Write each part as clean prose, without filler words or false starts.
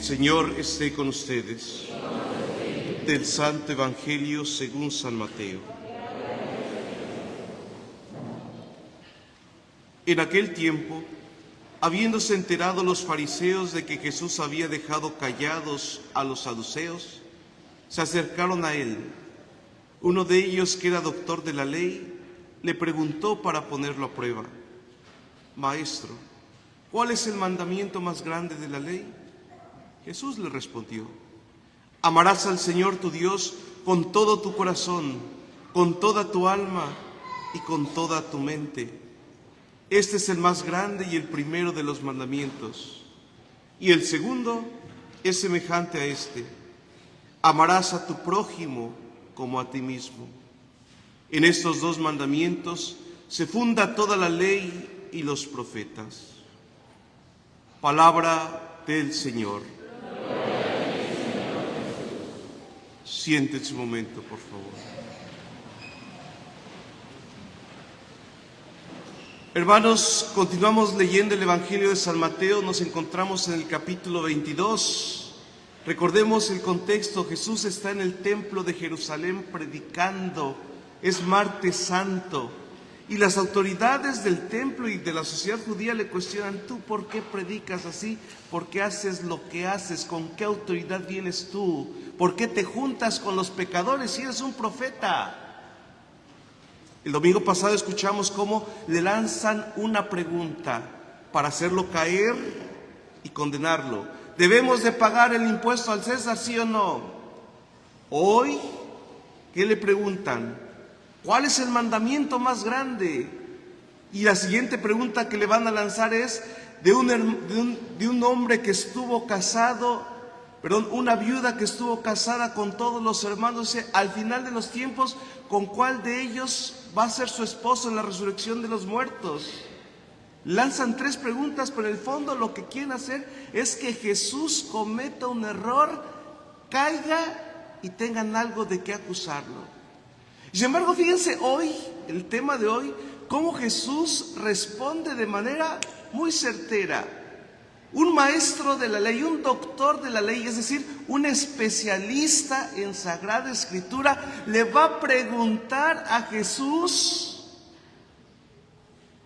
Señor esté con ustedes. Del Santo Evangelio según San Mateo. En aquel tiempo, habiéndose enterado los fariseos de que Jesús había dejado callados a los saduceos, se acercaron a él. Uno de ellos, que era doctor de la ley, le preguntó para ponerlo a prueba: Maestro, ¿cuál es el mandamiento más grande de la ley? Jesús le respondió: Amarás al Señor tu Dios con todo tu corazón, con toda tu alma y con toda tu mente. Este es el más grande y el primero de los mandamientos. Y el segundo es semejante a este: amarás a tu prójimo como a ti mismo. En estos dos mandamientos se funda toda la ley y los profetas. Palabra del Señor. Siéntense un momento, por favor. Hermanos, continuamos leyendo el Evangelio de San Mateo. Nos encontramos en el capítulo 22. Recordemos el contexto. Jesús está en el templo de Jerusalén predicando. Es martes santo. Y las autoridades del templo y de la sociedad judía le cuestionan: ¿tú por qué predicas así? ¿Por qué haces lo que haces? ¿Con qué autoridad vienes tú? ¿Por qué te juntas con los pecadores si eres un profeta? El domingo pasado escuchamos cómo le lanzan una pregunta para hacerlo caer y condenarlo. ¿Debemos de pagar el impuesto al César, sí o no? Hoy, ¿qué le preguntan? ¿Cuál es el mandamiento más grande? Y la siguiente pregunta que le van a lanzar es de un hombre que estuvo casado, una viuda que estuvo casada con todos los hermanos. Al final de los tiempos, ¿con cuál de ellos va a ser su esposo en la resurrección de los muertos? Lanzan tres preguntas, pero en el fondo lo que quieren hacer es que Jesús cometa un error, caiga y tengan algo de qué acusarlo. Sin embargo, fíjense hoy, el tema de hoy, cómo Jesús responde de manera muy certera. Un maestro de la ley, un doctor de la ley, es decir, un especialista en Sagrada Escritura, le va a preguntar a Jesús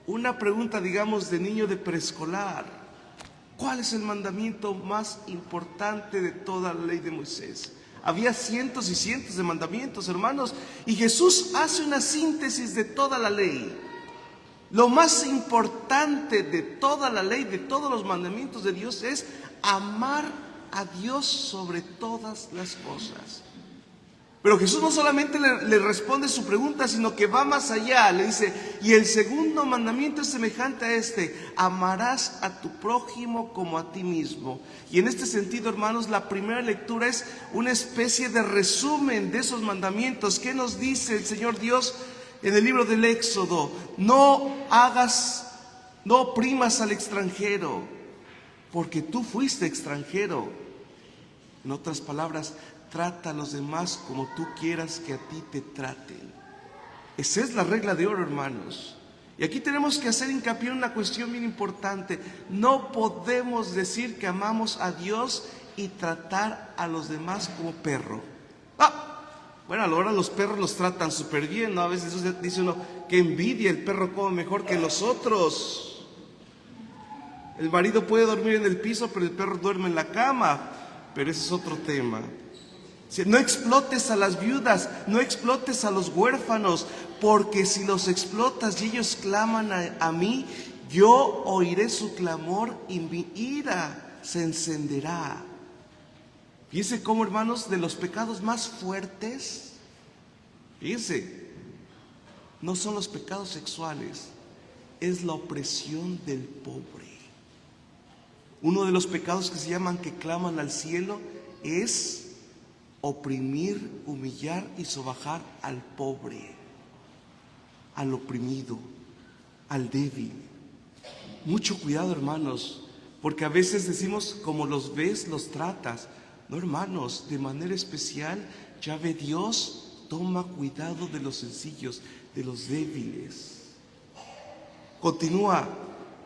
una pregunta, digamos, de niño de preescolar. ¿Cuál es el mandamiento más importante de toda la ley de Moisés? Había cientos y cientos de mandamientos, hermanos, y Jesús hace una síntesis de toda la ley. Lo más importante de toda la ley, de todos los mandamientos de Dios, es amar a Dios sobre todas las cosas. Pero Jesús no solamente le responde su pregunta, sino que va más allá. Le dice: y el segundo mandamiento es semejante a este: amarás a tu prójimo como a ti mismo. Y en este sentido, hermanos, la primera lectura es una especie de resumen de esos mandamientos. ¿Qué nos dice el Señor Dios en el libro del Éxodo? No oprimas al extranjero, porque tú fuiste extranjero. En otras palabras, trata a los demás como tú quieras que a ti te traten. Esa es la regla de oro, hermanos. Y aquí tenemos que hacer hincapié en una cuestión bien importante. No podemos decir que amamos a Dios y tratar a los demás como perro. Bueno, ahora los perros los tratan súper bien, ¿no? A veces dice uno: qué envidia, el perro come mejor que nosotros. El marido puede dormir en el piso, pero el perro duerme en la cama. Pero ese es otro tema. No explotes a las viudas, no explotes a los huérfanos, porque si los explotas y ellos claman a mí, yo oiré su clamor y mi ira se encenderá. Fíjense cómo, hermanos, de los pecados más fuertes, fíjense, no son los pecados sexuales, es la opresión del pobre. Uno de los pecados que se llaman, que claman al cielo, es oprimir, humillar y sobajar al pobre, al oprimido, al débil. Mucho cuidado, hermanos, porque a veces decimos: como los ves, los tratas. No, hermanos, de manera especial, Yahvé Dios toma cuidado de los sencillos, de los débiles. Continúa: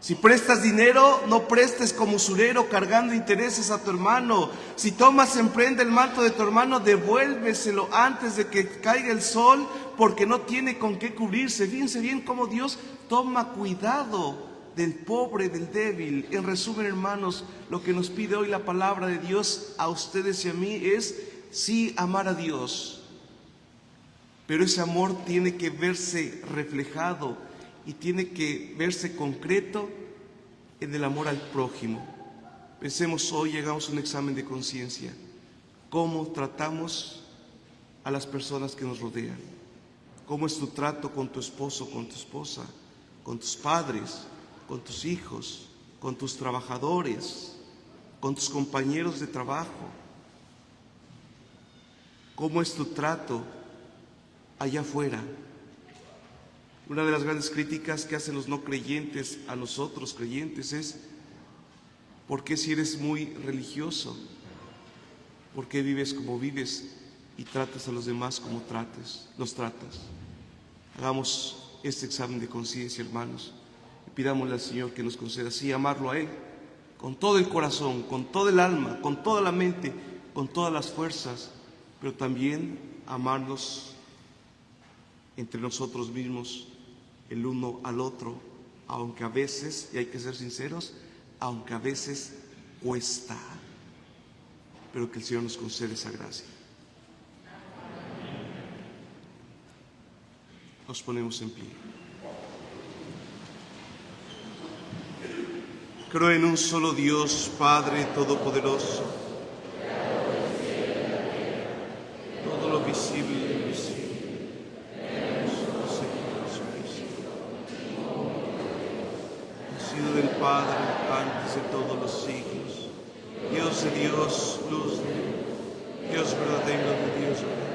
Si prestas dinero, no prestes como usurero cargando intereses a tu hermano. Si tomas en prenda el manto de tu hermano, devuélveselo antes de que caiga el sol, porque no tiene con qué cubrirse. Fíjense bien cómo Dios toma cuidado del pobre, del débil. En resumen, hermanos, lo que nos pide hoy la palabra de Dios a ustedes y a mí es sí amar a Dios, pero ese amor tiene que verse reflejado y tiene que verse concreto en el amor al prójimo. Pensemos hoy, hagamos un examen de conciencia. ¿Cómo tratamos a las personas que nos rodean? ¿Cómo es tu trato con tu esposo, con tu esposa, con tus padres, con tus hijos, con tus trabajadores, con tus compañeros de trabajo? ¿Cómo es tu trato allá afuera? Una de las grandes críticas que hacen los no creyentes a nosotros creyentes es: ¿por qué si eres muy religioso? ¿Por qué vives como vives y tratas a los demás como los tratas? Hagamos este examen de conciencia, hermanos, y pidámosle al Señor que nos conceda así amarlo a Él con todo el corazón, con todo el alma, con toda la mente, con todas las fuerzas, pero también amarnos entre nosotros mismos, el uno al otro, aunque a veces, y hay que ser sinceros, aunque a veces cuesta, pero que el Señor nos conceda esa gracia. Nos ponemos en pie. Creo en un solo Dios, Padre Todopoderoso, todo lo visible y lo invisible, nacido del Padre antes de todos los siglos, Dios de Dios, luz de Dios, Dios verdadero de Dios verdadero,